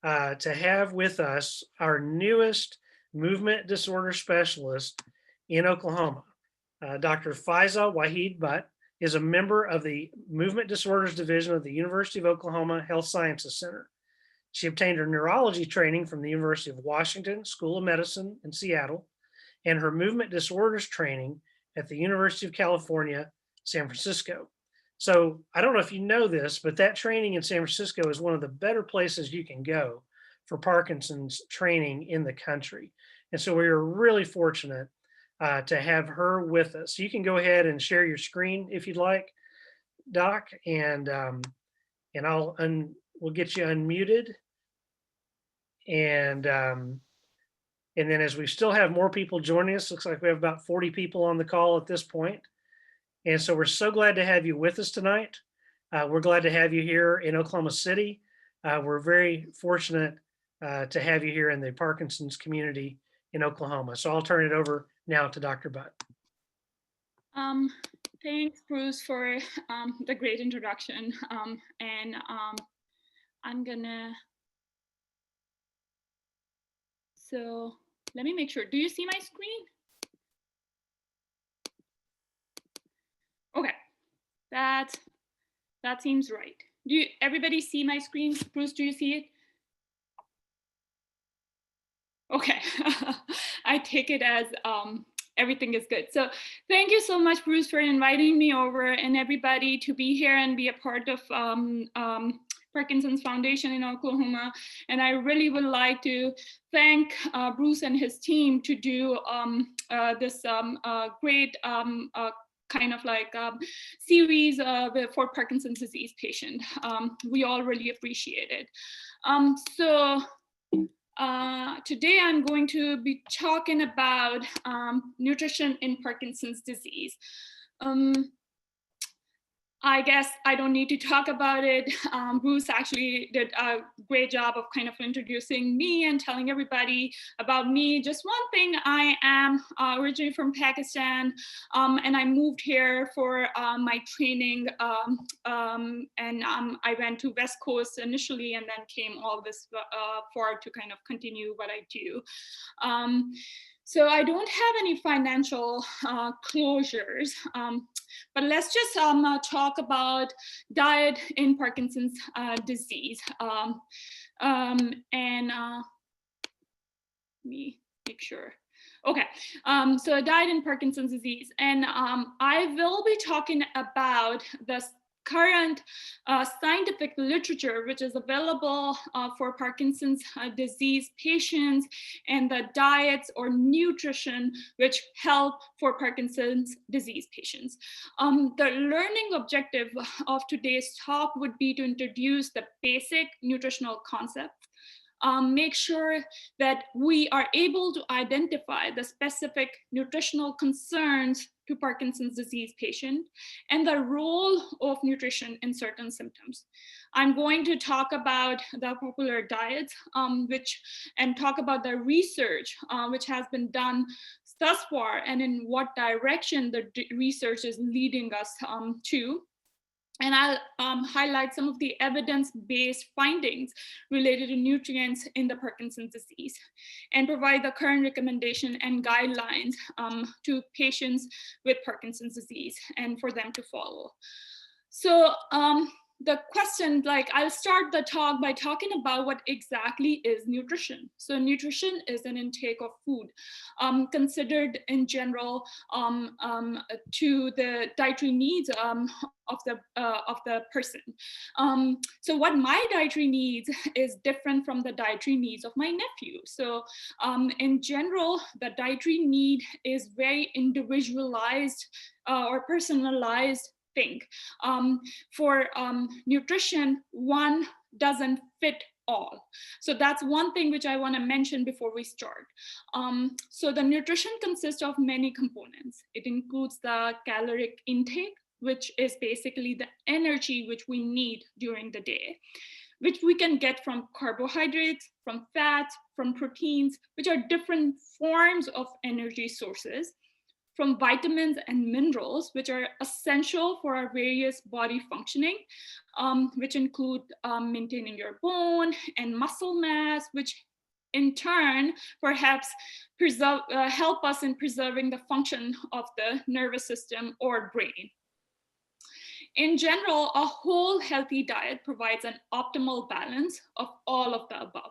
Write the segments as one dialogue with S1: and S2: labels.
S1: to have with us our newest movement disorder specialist in Oklahoma. Dr. Faiza Wahid Butt is a member of the Movement Disorders Division of the University of Oklahoma Health Sciences Center. She obtained her neurology training from the University of Washington School of Medicine in Seattle and her movement disorders training at the University of California, San Francisco. So I don't know if you know this, but that training in San Francisco is one of the better places you can go for Parkinson's training in the country. And so we are really fortunate to have her with us. You can go ahead and share your screen if you'd like, Doc, and we'll get you unmuted. And then as we still have more people joining us, looks like we have about 40 people on the call at this point. And so we're so glad to have you with us tonight. We're glad to have you here in Oklahoma City. We're very fortunate to have you here in the Parkinson's community in Oklahoma. So I'll turn it over now to Dr. Butt.
S2: Thanks, Bruce, for the great introduction. I'm gonna, so let me make sure. Do you see my screen? Okay, that seems right. Do everybody see my screen? Bruce, do you see it? Okay, I take it as everything is good. So thank you so much, Bruce, for inviting me over and everybody to be here and be a part of Parkinson's Foundation in Oklahoma. And I really would like to thank Bruce and his team to do this great kind of like series for Parkinson's disease patient. We all really appreciate it. Today I'm going to be talking about nutrition in Parkinson's disease. I guess I don't need to talk about it. Bruce actually did a great job of kind of introducing me and telling everybody about me. Just one thing, I am originally from Pakistan, and I moved here for my training, and I went to West Coast initially and then came all this far to kind of continue what I do. So I don't have any financial closures, but let's just talk about diet in Parkinson's disease. Let me make sure. Okay, so diet in Parkinson's disease. And I will be talking about the current scientific literature which is available for Parkinson's disease patients, and the diets or nutrition which help for Parkinson's disease patients. The learning objective of today's talk would be to introduce the basic nutritional concepts, make sure that we are able to identify the specific nutritional concerns to Parkinson's disease patient and the role of nutrition in certain symptoms. I'm going to talk about the popular diets, and talk about the research which has been done thus far and in what direction the research is leading us to. And I'll highlight some of the evidence-based findings related to nutrients in the Parkinson's disease and provide the current recommendation and guidelines to patients with Parkinson's disease and for them to follow. So the question, like, I'll start the talk by talking about what exactly is nutrition. So nutrition is an intake of food considered in general to the dietary needs of the person. So what my dietary needs is different from the dietary needs of my nephew. So in general, the dietary need is very individualized or personalized thing. For nutrition, one doesn't fit all. So that's one thing which I want to mention before we start. So the nutrition consists of many components. It includes the caloric intake, which is basically the energy which we need during the day, which we can get from carbohydrates, from fats, from proteins, which are different forms of energy sources. from vitamins and minerals, which are essential for our various body functioning, which include maintaining your bone and muscle mass, which in turn perhaps help us in preserving the function of the nervous system or brain. In general, a whole healthy diet provides an optimal balance of all of the above.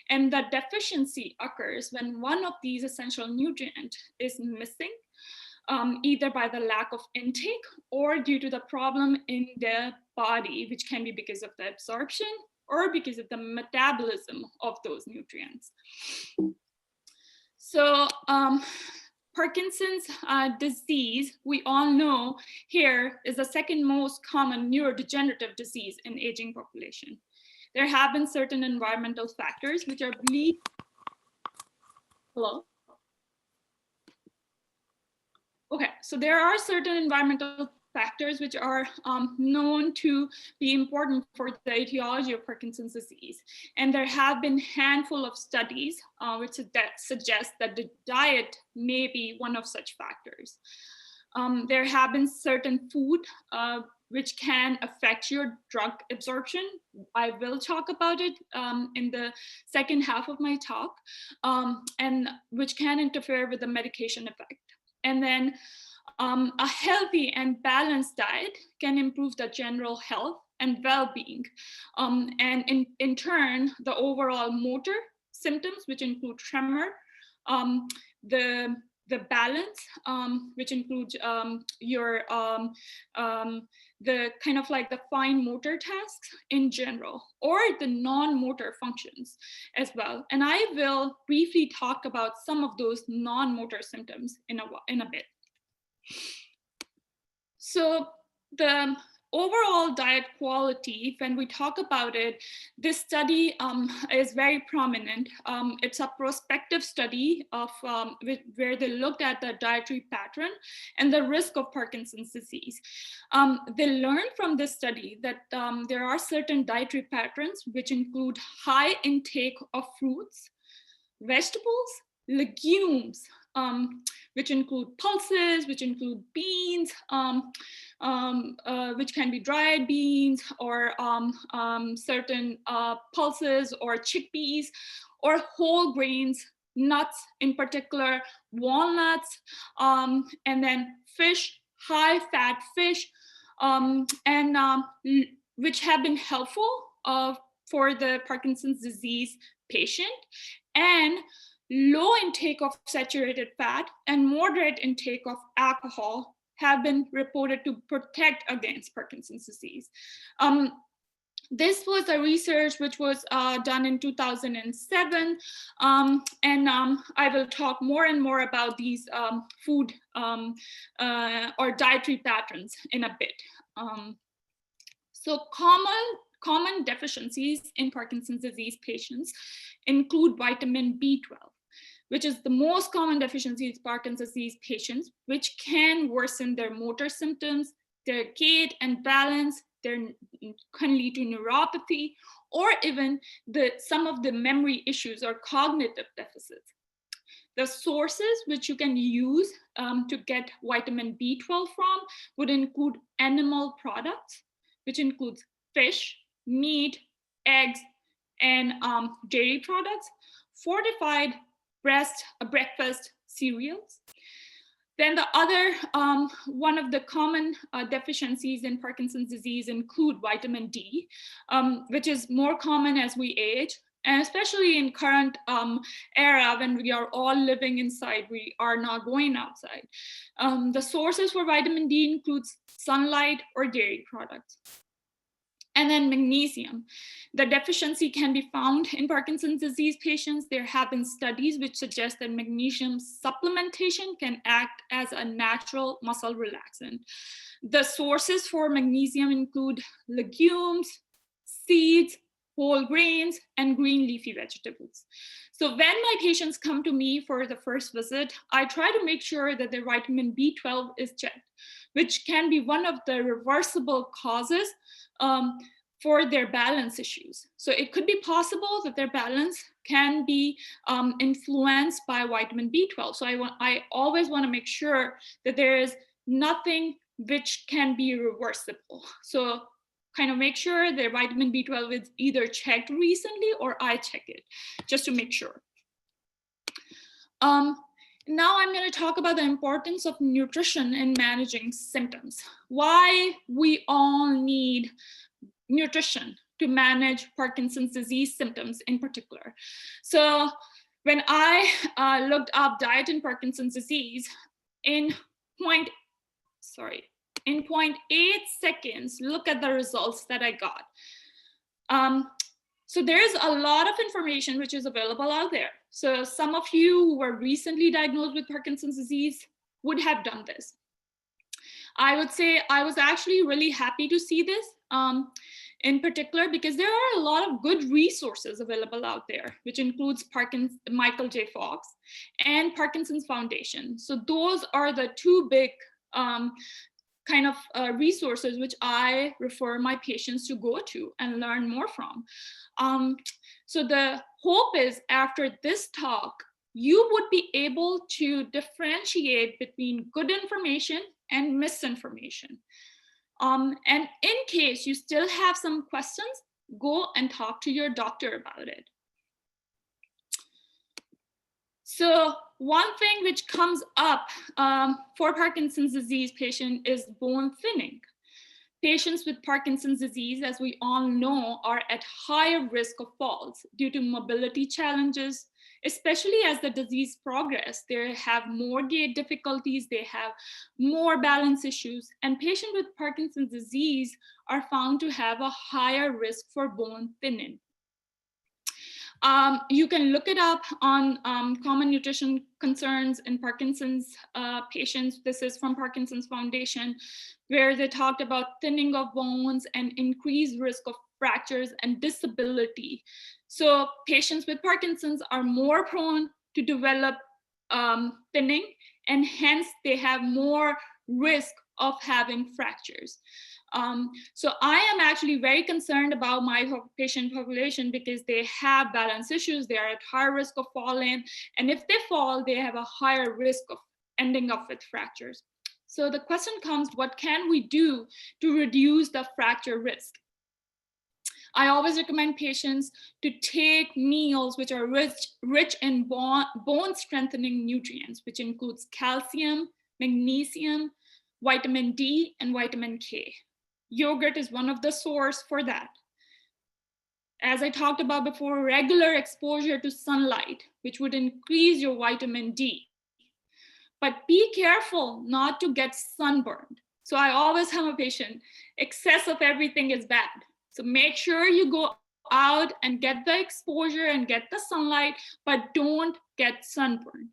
S2: And the deficiency occurs when one of these essential nutrients is missing, either by the lack of intake or due to the problem in the body, which can be because of the absorption or because of the metabolism of those nutrients. So Parkinson's disease, we all know here, is the second most common neurodegenerative disease in aging population. There have been certain environmental factors which are believed. Hello? Okay, so there are certain environmental factors which are known to be important for the etiology of Parkinson's disease. And there have been a handful of studies which suggest that the diet may be one of such factors. There have been certain food which can affect your drug absorption. I will talk about it in the second half of my talk, and which can interfere with the medication effect. And then a healthy and balanced diet can improve the general health and well-being, and in turn, the overall motor symptoms, which include tremor, the balance, which includes the kind of like the fine motor tasks in general, or the non-motor functions as well. And I will briefly talk about some of those non-motor symptoms in a bit. So the overall diet quality, when we talk about it, this study is very prominent. It's a prospective study of where they looked at the dietary pattern and the risk of Parkinson's disease. They learned from this study that there are certain dietary patterns which include high intake of fruits, vegetables, legumes, which include pulses, which include beans, which can be dried beans, or certain pulses or chickpeas, or whole grains, nuts in particular, walnuts, and then fish, high fat fish, which have been helpful for the Parkinson's disease patient, and low intake of saturated fat and moderate intake of alcohol have been reported to protect against Parkinson's disease. This was a research which was done in 2007, and I will talk more and more about these food or dietary patterns in a bit. So common deficiencies in Parkinson's disease patients include vitamin B12, which is the most common deficiency in Parkinson's disease patients, which can worsen their motor symptoms, their gait and balance, can lead to neuropathy, or even some of the memory issues or cognitive deficits. The sources which you can use to get vitamin B12 from would include animal products, which includes fish, meat, eggs, and dairy products, fortified breakfast cereals. Then the other, one of the common deficiencies in Parkinson's disease include vitamin D, which is more common as we age, and especially in current era when we are all living inside, we are not going outside. The sources for vitamin D includes sunlight or dairy products. And then magnesium. The deficiency can be found in Parkinson's disease patients. There have been studies which suggest that magnesium supplementation can act as a natural muscle relaxant. The sources for magnesium include legumes, seeds, whole grains, and green leafy vegetables. So when my patients come to me for the first visit, I try to make sure that their vitamin B12 is checked, which can be one of the reversible causes for their balance issues. So it could be possible that their balance can be influenced by vitamin B12. So I always want to make sure that there is nothing which can be reversible. So kind of make sure their vitamin B12 is either checked recently or I check it just to make sure. Now I'm going to talk about the importance of nutrition in managing symptoms. Why we all need nutrition to manage Parkinson's disease symptoms in particular. So when I looked up diet in Parkinson's disease, in 0.8 seconds, look at the results that I got. So there's a lot of information which is available out there. So some of you who were recently diagnosed with Parkinson's disease would have done this. I would say I was actually really happy to see this in particular because there are a lot of good resources available out there, which includes Michael J. Fox and Parkinson's Foundation. So those are the two big kind of resources which I refer my patients to go to and learn more from. So the hope is after this talk, you would be able to differentiate between good information and misinformation. And in case you still have some questions, go and talk to your doctor about it. So one thing which comes up for Parkinson's disease patient is bone thinning. Patients with Parkinson's disease, as we all know, are at higher risk of falls due to mobility challenges, especially as the disease progresses. They have more gait difficulties, they have more balance issues, and patients with Parkinson's disease are found to have a higher risk for bone thinning. You can look it up on common nutrition concerns in Parkinson's patients. This is from Parkinson's Foundation, where they talked about thinning of bones and increased risk of fractures and disability. So patients with Parkinson's are more prone to develop thinning, and hence they have more risk of having fractures. So I am actually very concerned about my patient population because they have balance issues, they are at higher risk of falling, and if they fall, they have a higher risk of ending up with fractures. So the question comes, what can we do to reduce the fracture risk? I always recommend patients to take meals which are rich in bone strengthening nutrients, which includes calcium, magnesium, vitamin D, and vitamin K. Yogurt is one of the sources for that. As I talked about before, regular exposure to sunlight, which would increase your vitamin D. But be careful not to get sunburned. So I always have a patient, excess of everything is bad. So make sure you go out and get the exposure and get the sunlight, but don't get sunburned.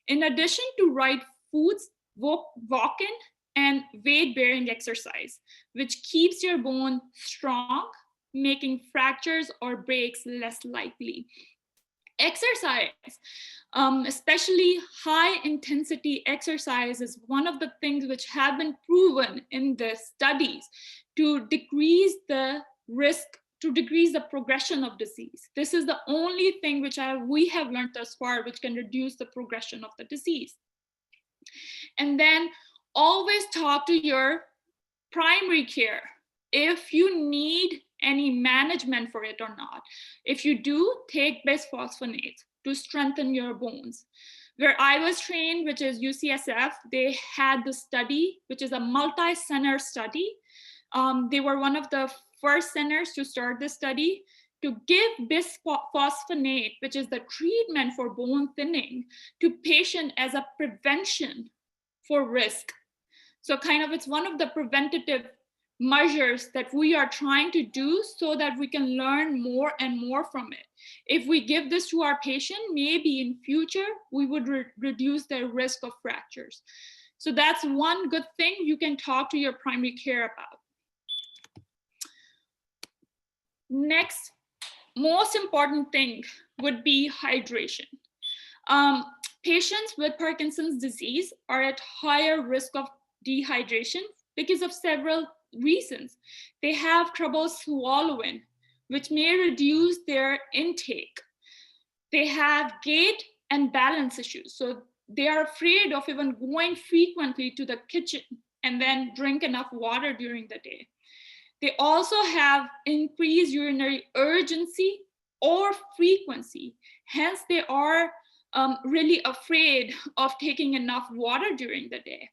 S2: In addition to right foods, walking and weight-bearing exercise, which keeps your bone strong, making fractures or breaks less likely. Exercise, especially high-intensity exercise, is one of the things which have been proven in the studies to decrease the risk, to decrease the progression of disease. This is the only thing which we have learned thus far which can reduce the progression of the disease. And then always talk to your primary care if you need any management for it or not. If you do, take bisphosphonates to strengthen your bones. Where I was trained, which is UCSF, they had the study, which is a multi-center study. They were one of the first centers to start the study to give bisphosphonate, which is the treatment for bone thinning, to patient as a prevention for risk. So kind of it's one of the preventative measures that we are trying to do so that we can learn more and more from it. If we give this to our patient, maybe in future, we would reduce their risk of fractures. So that's one good thing you can talk to your primary care about. Next, most important thing would be hydration. Patients with Parkinson's disease are at higher risk of dehydration because of several reasons. They have trouble swallowing, which may reduce their intake. They have gait and balance issues. So they are afraid of even going frequently to the kitchen and then drink enough water during the day. They also have increased urinary urgency or frequency. Hence, they are really afraid of taking enough water during the day.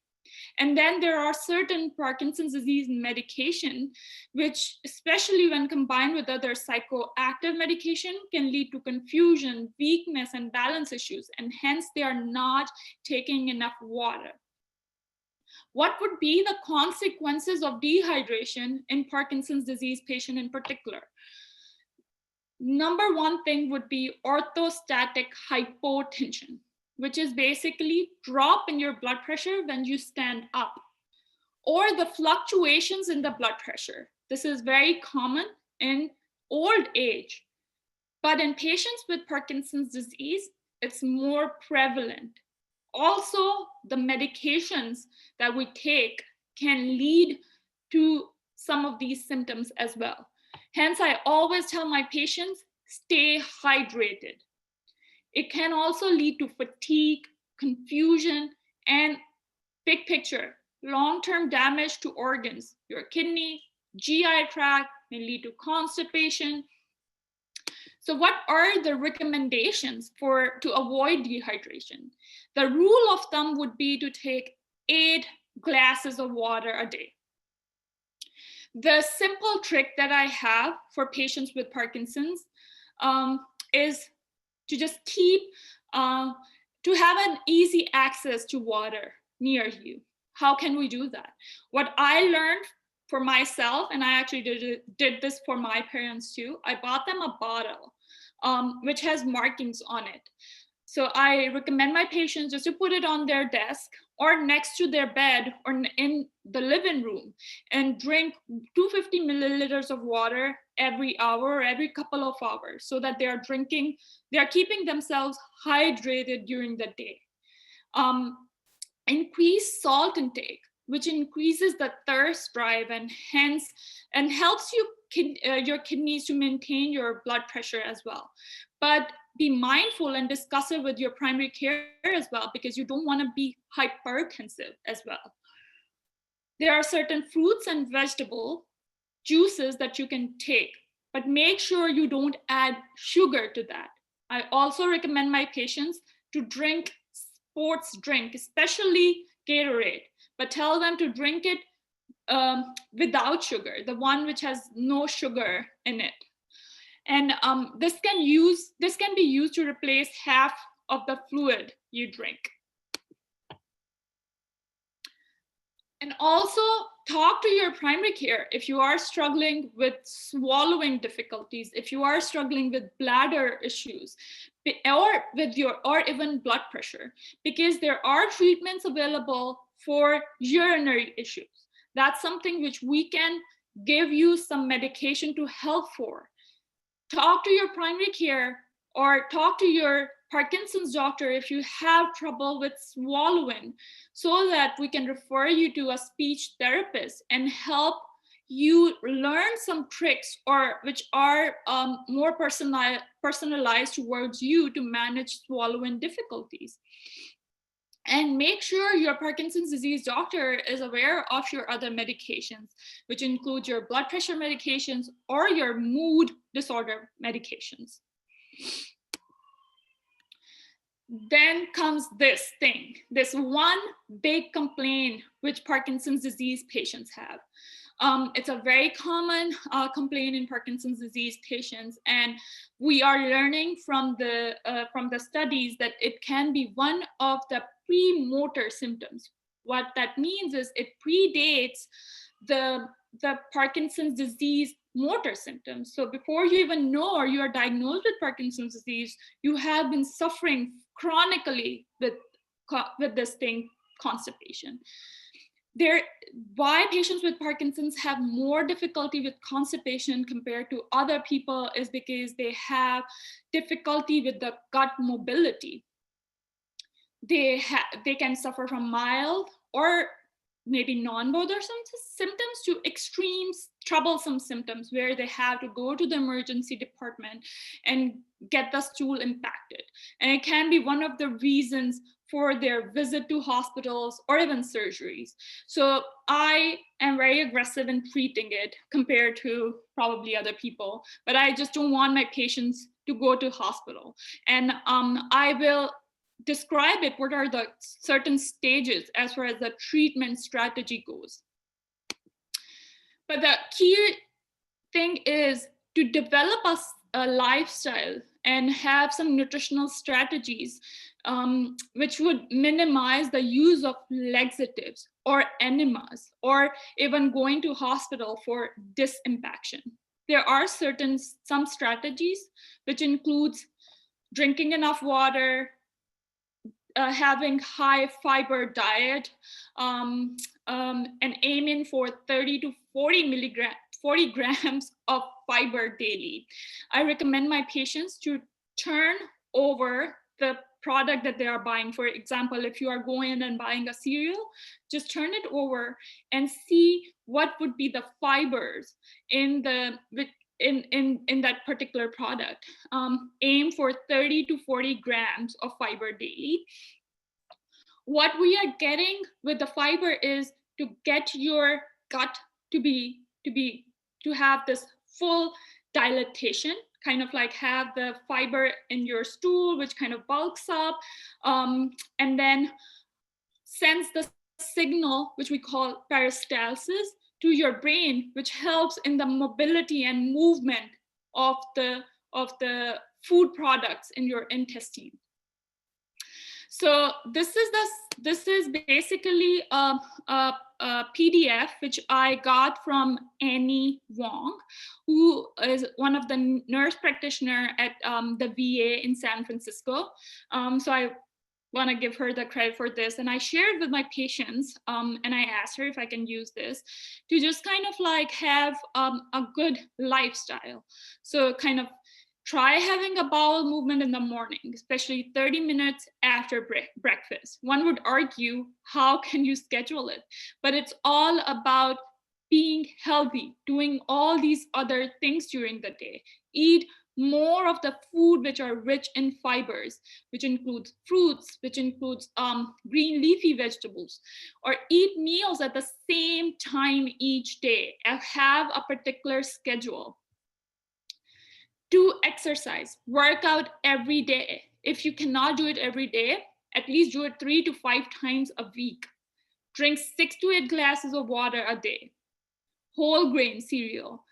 S2: And then there are certain Parkinson's disease medication, which, especially when combined with other psychoactive medication, can lead to confusion, weakness, and balance issues. And hence, they are not taking enough water. What would be the consequences of dehydration in Parkinson's disease patient in particular? Number one thing would be orthostatic hypotension, which is basically drop in your blood pressure when you stand up, or the fluctuations in the blood pressure. This is very common in old age, but in patients with Parkinson's disease, it's more prevalent. Also, the medications that we take can lead to some of these symptoms as well. Hence, I always tell my patients, stay hydrated. It can also lead to fatigue, confusion, and big picture, long-term damage to organs. Your kidney, GI tract may lead to constipation. So what are the recommendations to avoid dehydration? The rule of thumb would be to take 8 glasses of water a day. The simple trick that I have for patients with Parkinson's is to just keep, to have an easy access to water near you. How can we do that? What I learned for myself, and I actually did this for my parents too, I bought them a bottle which has markings on it. So I recommend my patients just to put it on their desk or next to their bed or in the living room and drink 250 milliliters of water every hour or every couple of hours, so that they are keeping themselves hydrated during the day. Increase salt intake, which increases the thirst drive and helps your kidneys to maintain your blood pressure as well. But be mindful and discuss it with your primary care as well, because you don't want to be hypertensive as well. There are certain fruits and vegetable juices that you can take, but make sure you don't add sugar to that. I also recommend my patients to drink sports drink, especially Gatorade, but tell them to drink it without sugar, the one which has no sugar in it. And this can be used to replace half of the fluid you drink. And also talk to your primary care if you are struggling with swallowing difficulties, if you are struggling with bladder issues, or even blood pressure, because there are treatments available for urinary issues. That's something which we can give you some medication to help for. Talk to your primary care or talk to your Parkinson's doctor if you have trouble with swallowing, so that we can refer you to a speech therapist and help you learn some tricks which are more personalized towards you to manage swallowing difficulties. And make sure your Parkinson's disease doctor is aware of your other medications, which include your blood pressure medications or your mood disorder medications. Then comes this one big complaint which Parkinson's disease patients have. It's a very common complaint in Parkinson's disease patients, and we are learning from the studies that it can be one of the premotor symptoms. What that means is it predates the Parkinson's disease motor symptoms. So before you even know or you are diagnosed with Parkinson's disease, you have been suffering chronically with this thing, constipation. Why patients with Parkinson's have more difficulty with constipation compared to other people is because they have difficulty with the gut mobility. They can suffer from mild or maybe non-bothersome symptoms to extreme troublesome symptoms where they have to go to the emergency department and get the stool impacted. And it can be one of the reasons for their visit to hospitals or even surgeries. So I am very aggressive in treating it compared to probably other people, but I just don't want my patients to go to hospital. And I will describe it, what are the certain stages as far as the treatment strategy goes. But the key thing is to develop a lifestyle and have some nutritional strategies which would minimize the use of laxatives or enemas or even going to hospital for disimpaction. There are some strategies which includes drinking enough water, having high fiber diet, and aiming for 30 to 40 grams of fiber daily. I recommend my patients to turn over the product that they are buying. For example, if you are going and buying a cereal, just turn it over and see what would be the fibers in that particular product. Aim for 30 to 40 grams of fiber daily. What we are getting with the fiber is to get your gut to have this full dilatation, kind of like have the fiber in your stool, which kind of bulks up, and then sends the signal, which we call peristalsis, to your brain, which helps in the mobility and movement of the food products in your intestine. So this is basically a PDF which I got from Annie Wong, who is one of the nurse practitioner at the VA in San Francisco. So I want to give her the credit for this. And I shared with my patients, and I asked her if I can use this to just kind of like have a good lifestyle. So kind of try having a bowel movement in the morning, especially 30 minutes after breakfast. One would argue, how can you schedule it? But it's all about being healthy, doing all these other things during the day. Eat more of the food which are rich in fibers, which includes fruits, which includes green leafy vegetables, or eat meals at the same time each day and have a particular schedule. Do exercise, work out every day. If you cannot do it every day, at least do it 3 to 5 times a week. Drink 6 to 8 glasses of water a day. Whole grain cereal.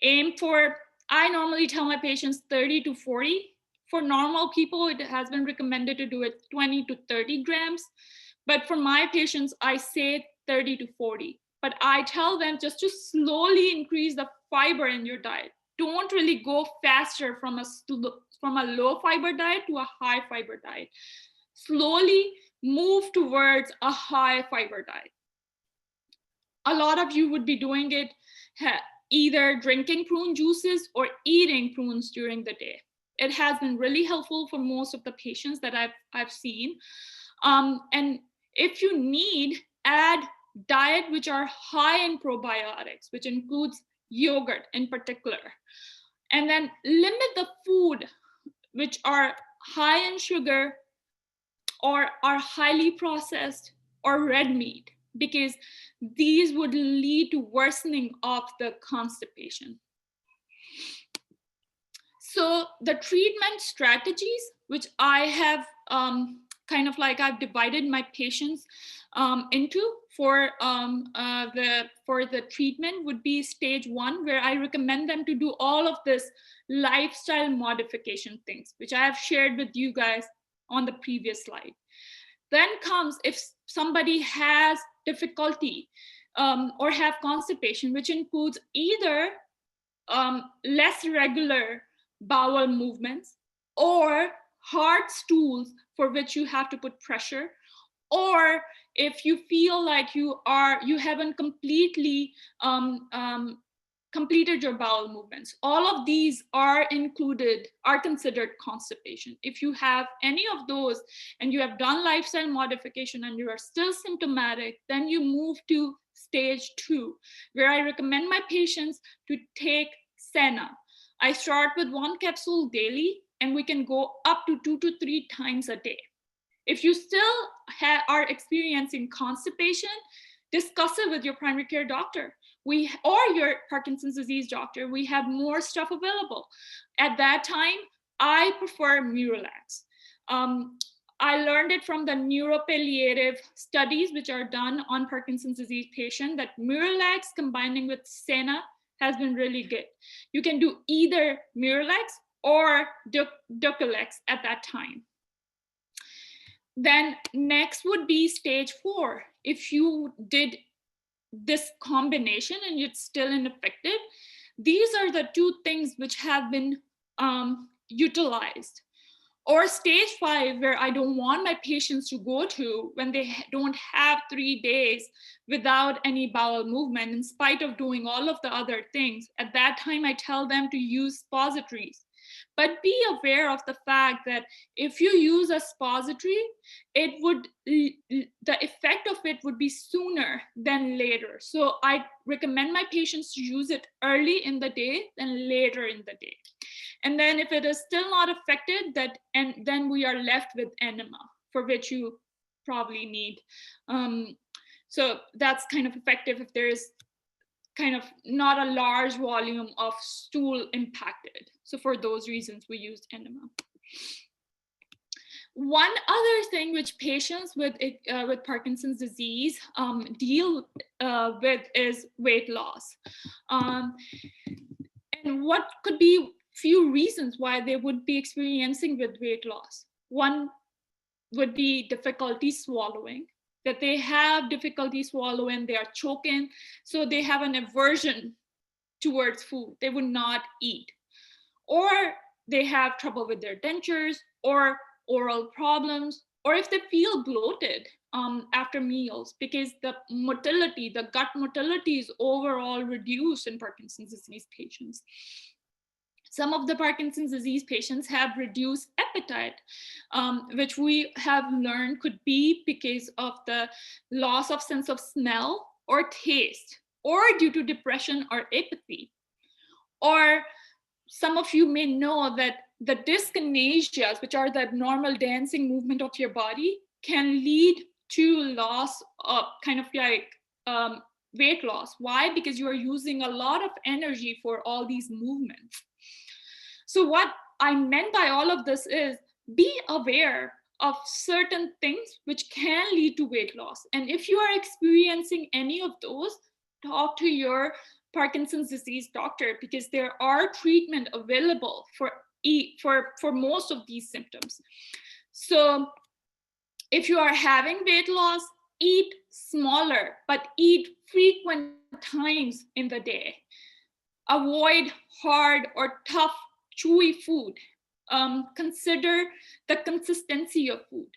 S2: Aim for, I normally tell my patients 30 to 40. For normal people, it has been recommended to do it 20 to 30 grams. But for my patients, I say 30 to 40. But I tell them just to slowly increase the fiber in your diet. Don't really go faster from a low fiber diet to a high fiber diet. Slowly move towards a high fiber diet. A lot of you would be doing it either drinking prune juices or eating prunes during the day. It has been really helpful for most of the patients that I've seen. And if you need, add diet which are high in probiotics, which includes yogurt in particular. And then limit the food which are high in sugar or are highly processed or red meat, because these would lead to worsening of the constipation. So the treatment strategies, which I have kind of like I've divided my patients into for the treatment would be stage 1, where I recommend them to do all of this lifestyle modification things, which I have shared with you guys on the previous slide. Then comes if somebody has difficulty or have constipation, which includes either less regular bowel movements or hard stools for which you have to put pressure, or if you feel like you haven't completely completed your bowel movements. All of these are considered constipation. If you have any of those and you have done lifestyle modification and you are still symptomatic, then you move to stage 2, where I recommend my patients to take Senna. I start with 1 capsule daily, and we can go up to 2 to 3 times a day. If you still are experiencing constipation, discuss it with your primary care doctor or your Parkinson's disease doctor. We have more stuff available. At that time, I prefer Miralax. I learned it from the neuropalliative studies, which are done on Parkinson's disease patients, that Miralax combining with Senna has been really good. You can do either Miralax or Dulcolax at that time. Then next would be stage 4. If you did this combination and it's still ineffective, these are the 2 things which have been utilized. Or stage 5, where I don't want my patients to go to when they don't have 3 days without any bowel movement, in spite of doing all of the other things. At that time, I tell them to use suppositories. But be aware of the fact that if you use a suppository, the effect of it would be sooner than later. So I recommend my patients to use it early in the day than later in the day. And then if it is still not affected, then we are left with enema, for which you probably need. So that's kind of effective if there is kind of not a large volume of stool impacted. So for those reasons, we used enema. One other thing which patients with Parkinson's disease deal with is weight loss. And what could be few reasons why they would be experiencing with weight loss? One would be difficulty swallowing, that they have difficulty swallowing, they are choking, so they have an aversion towards food. They would not eat. Or they have trouble with their dentures or oral problems, or if they feel bloated after meals, because the gut motility is overall reduced in Parkinson's disease patients. Some of the Parkinson's disease patients have reduced appetite, which we have learned could be because of the loss of sense of smell or taste, or due to depression or apathy. Or some of you may know that the dyskinesias, which are the abnormal dancing movement of your body, can lead to loss of kind of like weight loss. Why? Because you are using a lot of energy for all these movements. So what I meant by all of this is be aware of certain things which can lead to weight loss. And if you are experiencing any of those, talk to your Parkinson's disease doctor, because there are treatment available for most of these symptoms. So if you are having weight loss, eat smaller, but eat frequent times in the day. Avoid hard or tough, chewy food. Consider the consistency of food.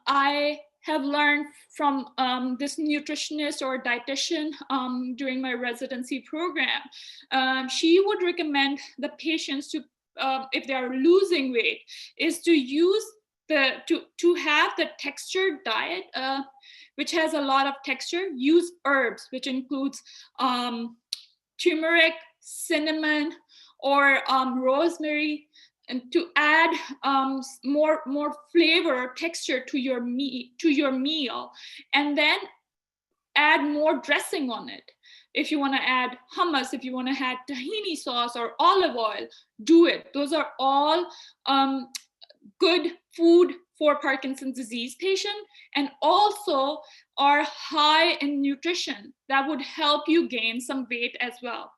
S2: I have learned from this nutritionist or dietitian during my residency program. She would recommend the patients to, if they are losing weight, is to use to have the textured diet, which has a lot of texture. Use herbs, which includes turmeric, cinnamon, or rosemary, and to add more flavor or texture to your meal, and then add more dressing on it. If you want to add hummus, if you want to add tahini sauce or olive oil, do it. Those are all good food for Parkinson's disease patient, and also are high in nutrition that would help you gain some weight as well.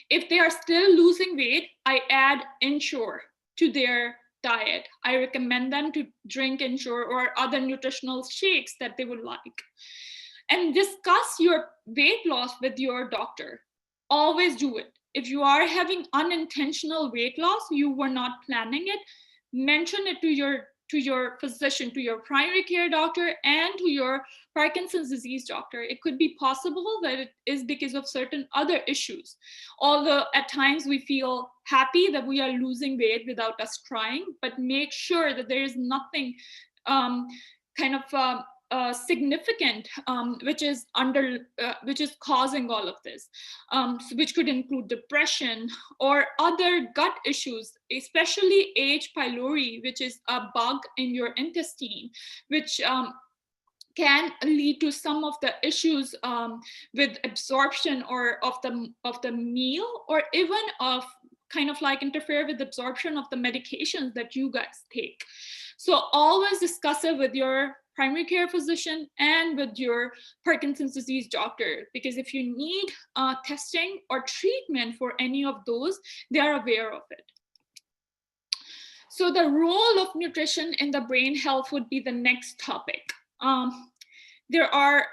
S2: If they are still losing weight, I add Ensure to their diet. I recommend them to drink Ensure or other nutritional shakes that they would like. And discuss your weight loss with your doctor. Always do it. If you are having unintentional weight loss, you were not planning it, mention it to your to your physician, to your primary care doctor, and to your Parkinson's disease doctor. It could be possible that it is because of certain other issues. Although at times we feel happy that we are losing weight without us trying, but make sure that there is nothing significant which is causing all of this, which could include depression or other gut issues, especially H. pylori, which is a bug in your intestine, which can lead to some of the issues with absorption or of the meal, or even of interfere with absorption of the medications that you guys take. So always discuss it with your primary care physician and with your Parkinson's disease doctor, because if you need testing or treatment for any of those, they are aware of it. So the role of nutrition in the brain health would be the next topic. There are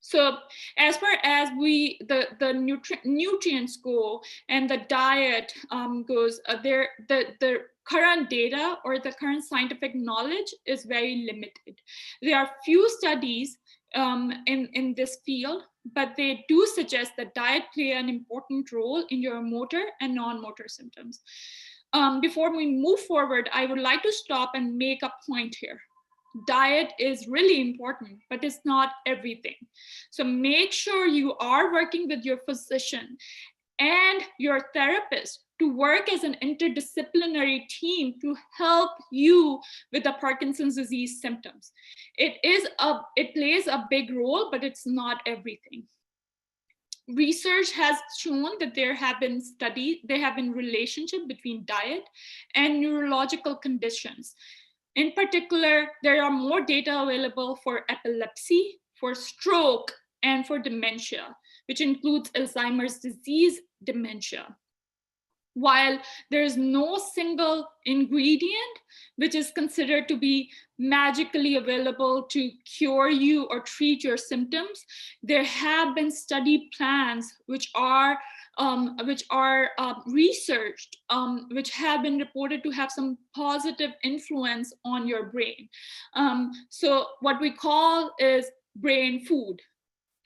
S2: so as far as the nutrients go and the diet goes, the current data or the current scientific knowledge is very limited. There are few studies in this field, but they do suggest that diet play an important role in your motor and non-motor symptoms. Before we move forward, I would like to stop and make a point here. Diet is really important, but it's not everything. So make sure you are working with your physician and your therapist to work as an interdisciplinary team to help you with the Parkinson's disease symptoms. It plays a big role, but it's not everything. Research has shown that there have been relationship between diet and neurological conditions. In particular, there are more data available for epilepsy, for stroke, and for dementia, which includes Alzheimer's disease dementia. While there is no single ingredient which is considered to be magically available to cure you or treat your symptoms, there have been study plans which are researched, which have been reported to have some positive influence on your brain. So what we call is brain food.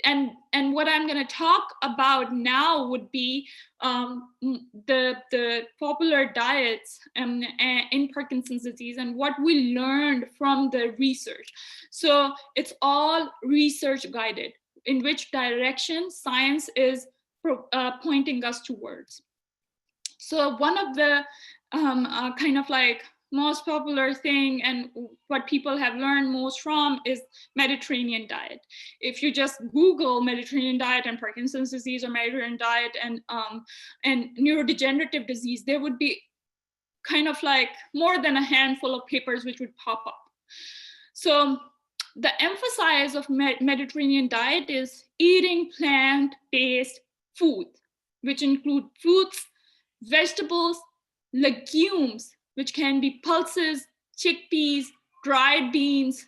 S2: And what I'm going to talk about now would be the popular diets in Parkinson's disease and what we learned from the research. So it's all research guided, in which direction science is pointing us towards. So one of the most popular thing and what people have learned most from is Mediterranean diet. If you just Google Mediterranean diet and Parkinson's disease or Mediterranean diet and neurodegenerative disease, there would be more than a handful of papers which would pop up. So the emphasis of Mediterranean diet is eating plant-based food, which include fruits, vegetables, legumes, which can be pulses, chickpeas, dried beans,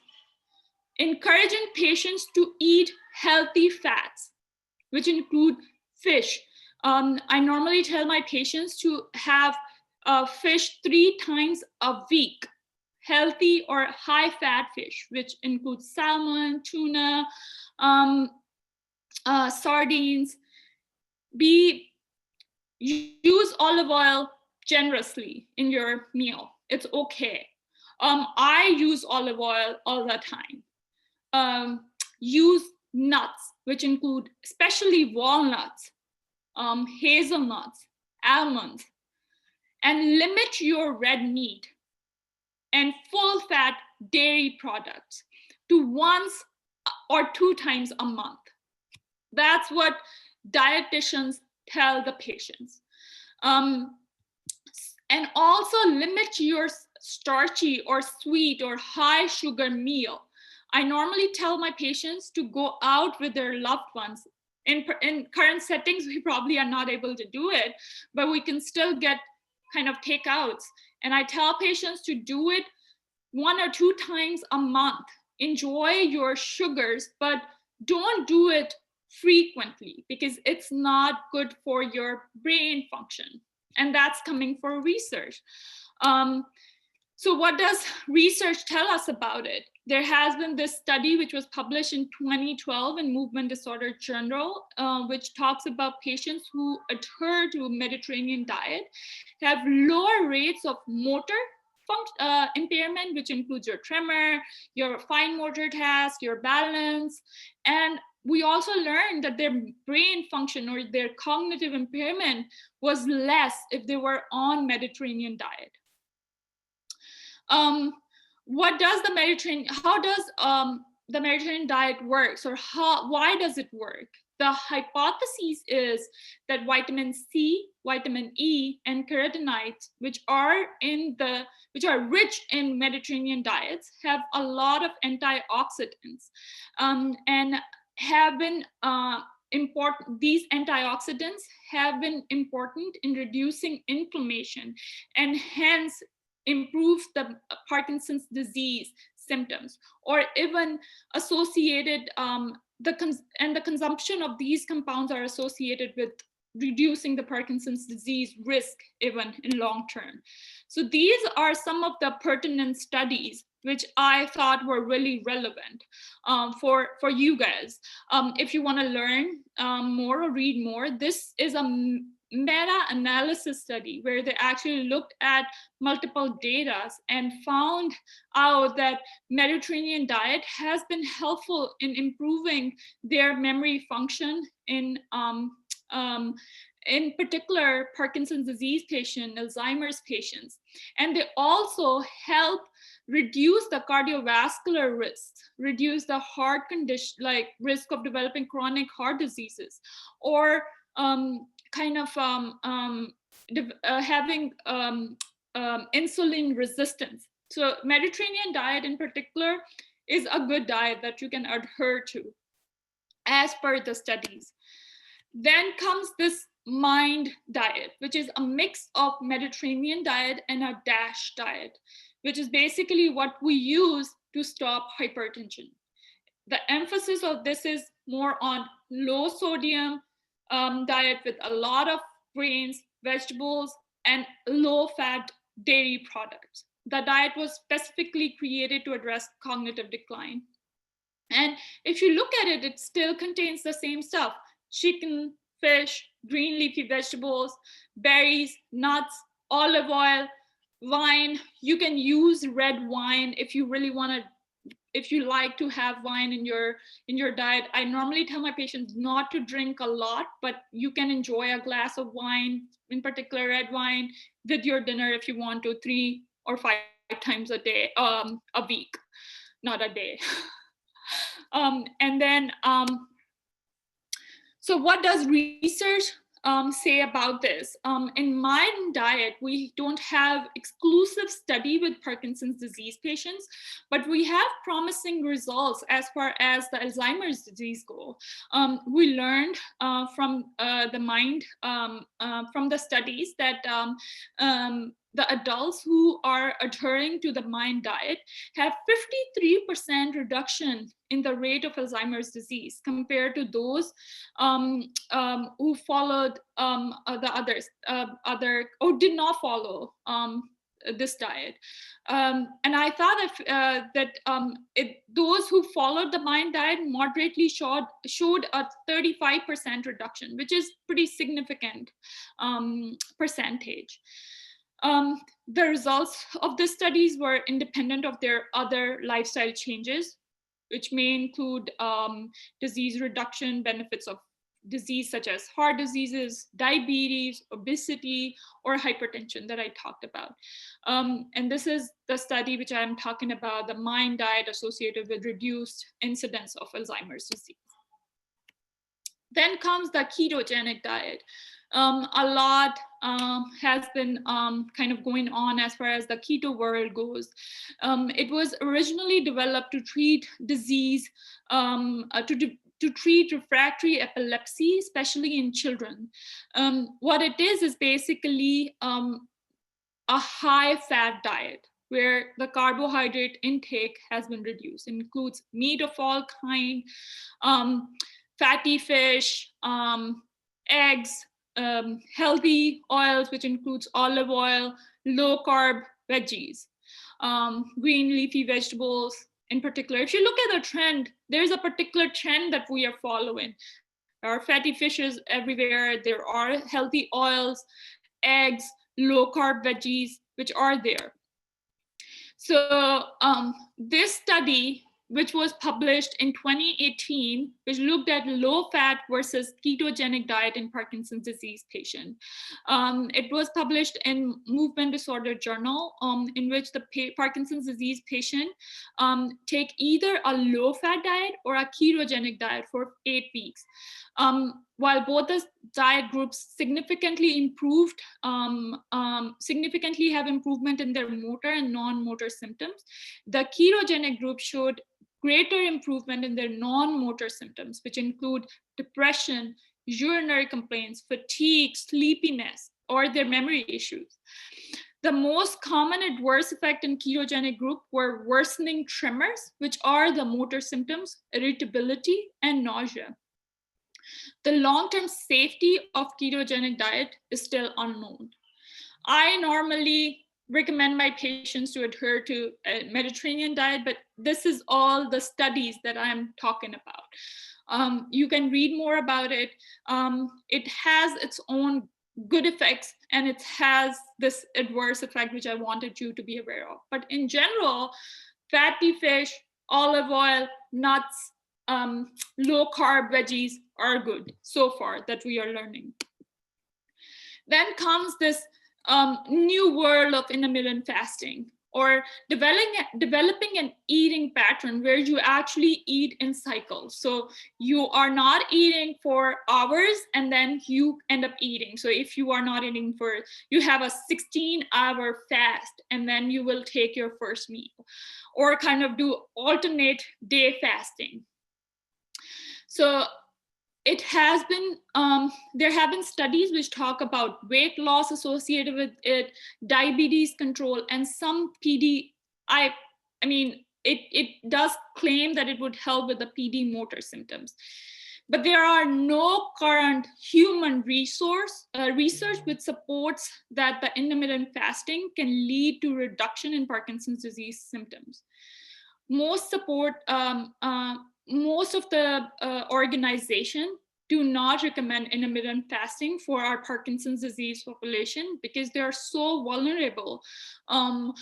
S2: encouraging patients to eat healthy fats, which include fish. I normally tell my patients to have fish 3 times a week, healthy or high fat fish, which includes salmon, tuna, sardines. Use olive oil generously in your meal. It's okay. I use olive oil all the time. Use nuts, which include especially walnuts, hazelnuts, almonds, and limit your red meat and full fat dairy products to 1 or 2 times a month. That's what dietitians tell the patients. And also limit your starchy or sweet or high sugar meal. I normally tell my patients to go out with their loved ones. In current settings, we probably are not able to do it, but we can still get takeouts. And I tell patients to do it 1 or 2 times a month. Enjoy your sugars, but don't do it frequently because it's not good for your brain function. And that's coming for research. So what does research tell us about it? There has been this study which was published in 2012 in Movement Disorder Journal, which talks about patients who adhere to a Mediterranean diet have lower rates of motor impairment, which includes your tremor, your fine motor task, your balance. And we also learned that their brain function or their cognitive impairment was less if they were on Mediterranean diet. What does the Mediterranean, how does the Mediterranean diet works, or why does it work? The hypothesis is that vitamin C, vitamin E, and carotenoids, which are rich in Mediterranean diets, have a lot of antioxidants, and have been important. These antioxidants have been important in reducing inflammation, and hence improves the Parkinson's disease symptoms, or even associated, the consumption of these compounds are associated with reducing the Parkinson's disease risk even in long term. So these are some of the pertinent studies which I thought were really relevant for you guys. If you want to learn more or read more, this is a meta-analysis study where they actually looked at multiple data and found out that Mediterranean diet has been helpful in improving their memory function in particular Parkinson's disease patients, Alzheimer's patients. And they also help reduce the cardiovascular risk, reduce the heart condition, like risk of developing chronic heart diseases, or having insulin resistance. So Mediterranean diet in particular is a good diet that you can adhere to as per the studies. Then comes this MIND diet, which is a mix of Mediterranean diet and a DASH diet, which is basically what we use to stop hypertension. The emphasis of this is more on low sodium diet with a lot of grains, vegetables, and low fat dairy products. The diet was specifically created to address cognitive decline. And if you look at it, it still contains the same stuff: chicken, fish, green leafy vegetables, berries, nuts, olive oil, wine. You can use red wine if you really want to, if you like to have wine in your diet. I normally tell my patients not to drink a lot, but you can enjoy a glass of wine, in particular red wine, with your dinner if you want to, 3 or 5 times a day, a week, not a day. And then, so what does research say about this? In MIND diet, we don't have exclusive study with Parkinson's disease patients, but we have promising results as far as the Alzheimer's disease go. We learned from the MIND, from the studies that the adults who are adhering to the MIND diet have 53% reduction in the rate of Alzheimer's disease compared to those who followed the others, or did not follow this diet. And I thought that those who followed the MIND diet moderately showed a 35% reduction, which is pretty significant percentage. The results of the studies were independent of their other lifestyle changes, which may include disease reduction, benefits of disease such as heart diseases, diabetes, obesity, or hypertension that I talked about. And this is the study which I'm talking about, the MIND diet associated with reduced incidence of Alzheimer's disease. Then comes the ketogenic diet. A lot has been kind of going on as far as the keto world goes. It was originally developed to treat disease, to treat refractory epilepsy, especially in children. What it is basically a high fat diet where the carbohydrate intake has been reduced. It includes meat of all kind, fatty fish, eggs, healthy oils, which includes olive oil, low carb veggies. green leafy vegetables in particular. If you look at the trend, there's a particular trend that we are following. There are fatty fishes everywhere. There are healthy oils, eggs, low carb veggies, which are there. So this study, which was published in 2018, which looked at low fat versus ketogenic diet in Parkinson's disease patient. It was published in Movement Disorder Journal, in which the Parkinson's disease patient take either a low fat diet or a ketogenic diet for 8 weeks. While both the diet groups significantly have improvement in their motor and non-motor symptoms, the ketogenic group showed greater improvement in their non-motor symptoms, which include depression, urinary complaints, fatigue, sleepiness, or their memory issues. The most common adverse effect in ketogenic group were worsening tremors, which are the motor symptoms, irritability, and nausea. The long-term safety of ketogenic diet is still unknown. I normally recommend my patients to adhere to a Mediterranean diet, but this is all the studies that I'm talking about. You can read more about it. It has its own good effects, and it has this adverse effect, which I wanted you to be aware of. But in general, fatty fish, olive oil, nuts, low carb veggies are good so far that we are learning. Then comes this new world of intermittent fasting, or developing an eating pattern where you actually eat in cycles. So you are not eating for hours and then you end up eating. So if you are not eating you have a 16-hour fast and then you will take your first meal, or kind of do alternate day fasting. So it has been, there have been studies which talk about weight loss associated with it, diabetes control, and some PD. It does claim that it would help with the PD motor symptoms. But there are no current human research which supports that the intermittent fasting can lead to reduction in Parkinson's disease symptoms. Most of the organization do not recommend intermittent fasting for our Parkinson's disease population because they are so vulnerable and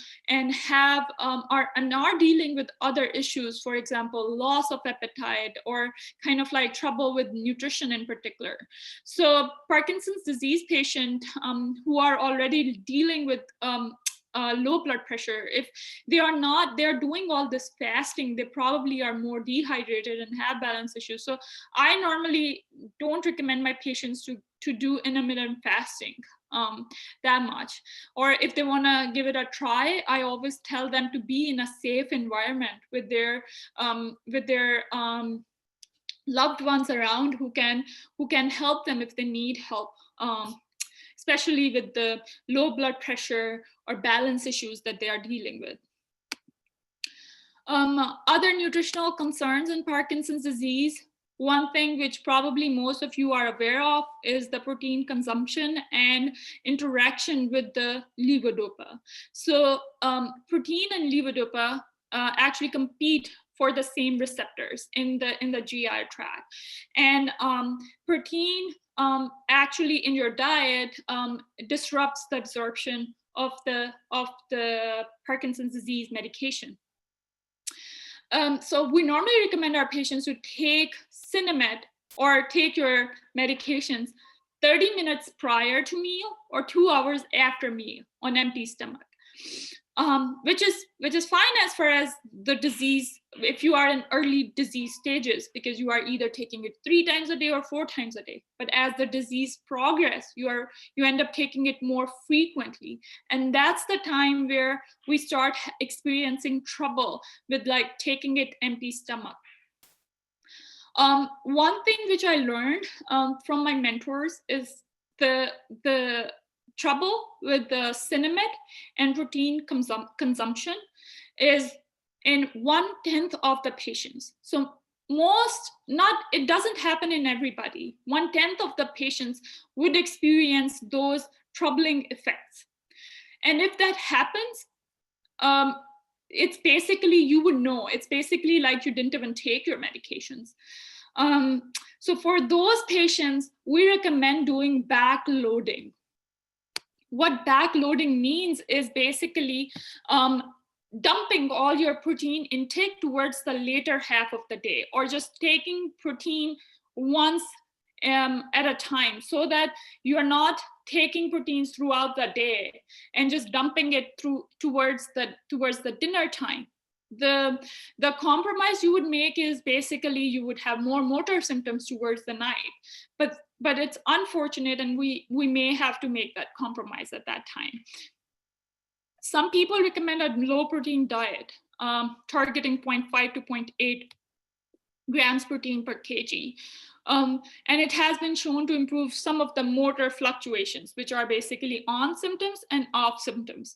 S2: are dealing with other issues, for example, loss of appetite or kind of like trouble with nutrition in particular. So Parkinson's disease patients who are already dealing with low blood pressure, if they're doing all this fasting, they probably are more dehydrated and have balance issues. So I normally don't recommend my patients to do intermittent fasting that much. Or if they want to give it a try, I always tell them to be in a safe environment with their loved ones around who can help them if they need help, especially with the low blood pressure or balance issues that they are dealing with. Other nutritional concerns in Parkinson's disease, one thing which probably most of you are aware of is the protein consumption and interaction with the levodopa. So protein and levodopa actually compete for the same receptors in the GI tract. And protein actually in your diet disrupts the absorption of the Parkinson's disease medication. So we normally recommend our patients to take Sinemet or take your medications 30 minutes prior to meal or 2 hours after meal on empty stomach, which is fine as far as the disease, if you are in early disease stages, because you are either taking it 3 times a day or 4 times a day. But as the disease progresses, you end up taking it more frequently. And that's the time where we start experiencing trouble with like taking it empty stomach. One thing which I learned from my mentors is the trouble with the Sinemet and protein consumption is in 1/10 of the patients. So it doesn't happen in everybody. 1/10 of the patients would experience those troubling effects. And if that happens, it's basically, you would know, it's basically like you didn't even take your medications. So for those patients, we recommend doing backloading. What backloading means is basically dumping all your protein intake towards the later half of the day, or just taking protein once at a time, so that you are not taking proteins throughout the day and just dumping it towards the dinner time. The compromise you would make is basically you would have more motor symptoms towards the night, but it's unfortunate, and we may have to make that compromise at that time. Some people recommend a low protein diet, targeting 0.5 to 0.8 grams protein per kg. And it has been shown to improve some of the motor fluctuations, which are basically on symptoms and off symptoms.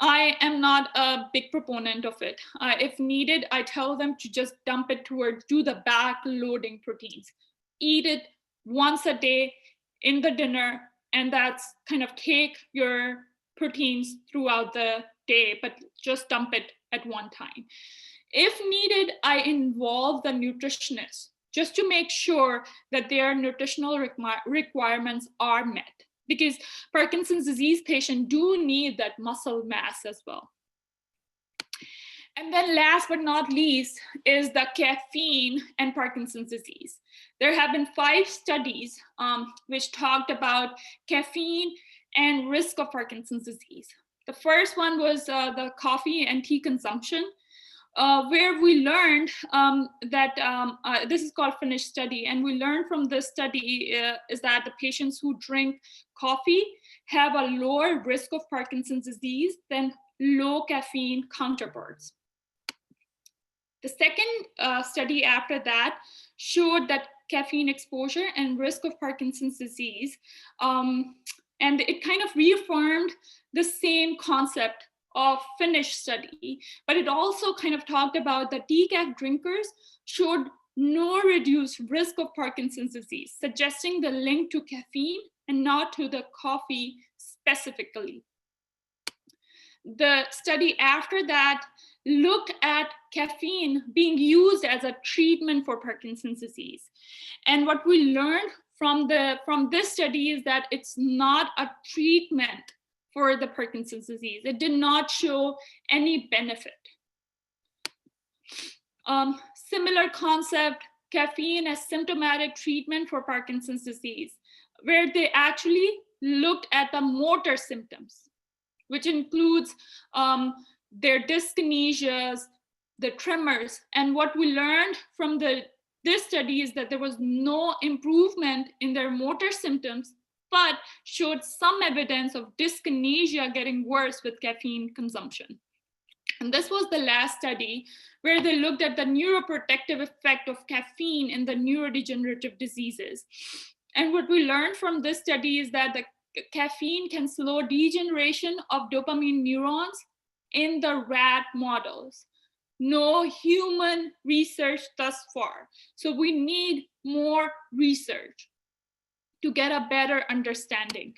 S2: I am not a big proponent of it. If needed, I tell them to just dump it towards, do the backloading proteins. Eat it once a day in the dinner, and that's kind of take your proteins throughout the day, but just dump it at one time. If needed, I involve the nutritionist just to make sure that their nutritional requirements are met, because Parkinson's disease patients do need that muscle mass as well. And then last but not least is the caffeine and Parkinson's disease. There have been 5 studies which talked about caffeine and risk of Parkinson's disease. The first one was the coffee and tea consumption, where we learned that this is called Finnish study, and we learned from this study is that the patients who drink coffee have a lower risk of Parkinson's disease than low caffeine counterparts. The second study after that showed that caffeine exposure and risk of Parkinson's disease, and it kind of reaffirmed the same concept of Finnish study, but it also kind of talked about the decaf drinkers showed no reduced risk of Parkinson's disease, suggesting the link to caffeine and not to the coffee specifically. The study after that looked at caffeine being used as a treatment for Parkinson's disease. And what we learned from this study is that it's not a treatment for the Parkinson's disease. It did not show any benefit. Similar concept, caffeine as symptomatic treatment for Parkinson's disease, where they actually looked at the motor symptoms, which includes their dyskinesias, the tremors. And what we learned from this study is that there was no improvement in their motor symptoms, but showed some evidence of dyskinesia getting worse with caffeine consumption. And this was the last study where they looked at the neuroprotective effect of caffeine in the neurodegenerative diseases. And what we learned from this study is that the caffeine can slow degeneration of dopamine neurons in the rat models. No human research thus far. So we need more research to get a better understanding.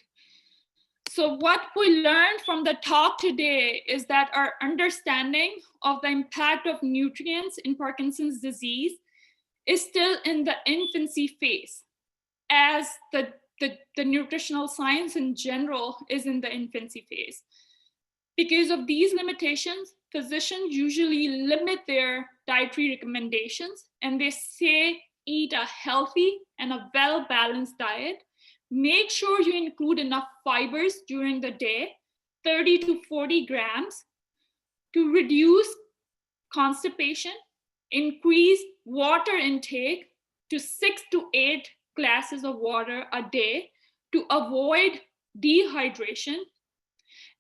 S2: So what we learned from the talk today is that our understanding of the impact of nutrients in Parkinson's disease is still in the infancy phase, as the nutritional science in general is in the infancy phase. Because of these limitations, physicians usually limit their dietary recommendations, and they say eat a healthy and a well-balanced diet. Make sure you include enough fibers during the day, 30 to 40 grams, to reduce constipation. Increase water intake to 6 to 8 glasses of water a day to avoid dehydration.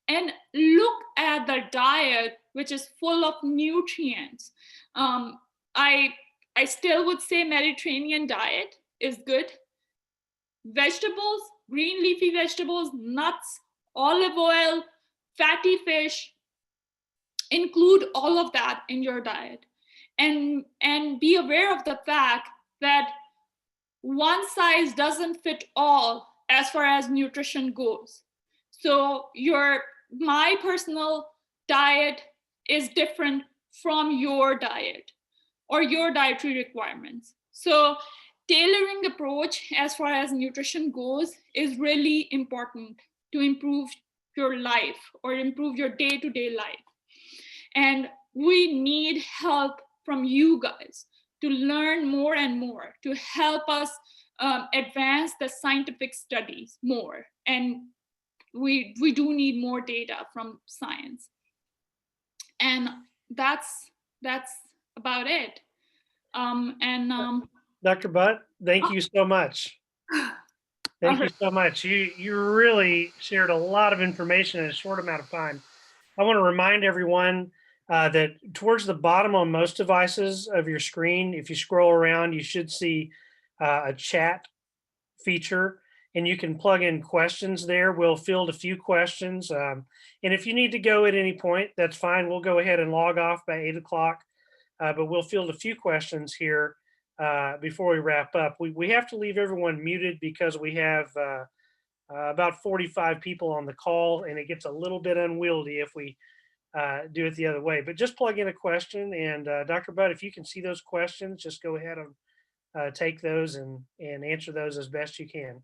S2: And look at the diet, which is full of nutrients. I still would say Mediterranean diet is good. Vegetables, green leafy vegetables, nuts, olive oil, fatty fish, include all of that in your diet. And be aware of the fact that one size doesn't fit all as far as nutrition goes. So my personal diet is different from your diet or your dietary requirements. So tailoring approach as far as nutrition goes is really important to improve your life or improve your day-to-day life. And we need help from you guys to learn more and more, to help us advance the scientific studies more. And we do need more data from science. And that's about it.
S1: Dr. Butt, thank you so much. Thank you so much. You really shared a lot of information in a short amount of time. I want to remind everyone that towards the bottom on most devices of your screen, if you scroll around, you should see a chat feature, and you can plug in questions there. We'll field a few questions. And if you need to go at any point, that's fine. We'll go ahead and log off by 8 o'clock, but we'll field a few questions here before we wrap up. We have to leave everyone muted because we have about 45 people on the call, and it gets a little bit unwieldy if we do it the other way. But just plug in a question, and Dr. Butt, if you can see those questions, just go ahead and take those and answer those as best you can.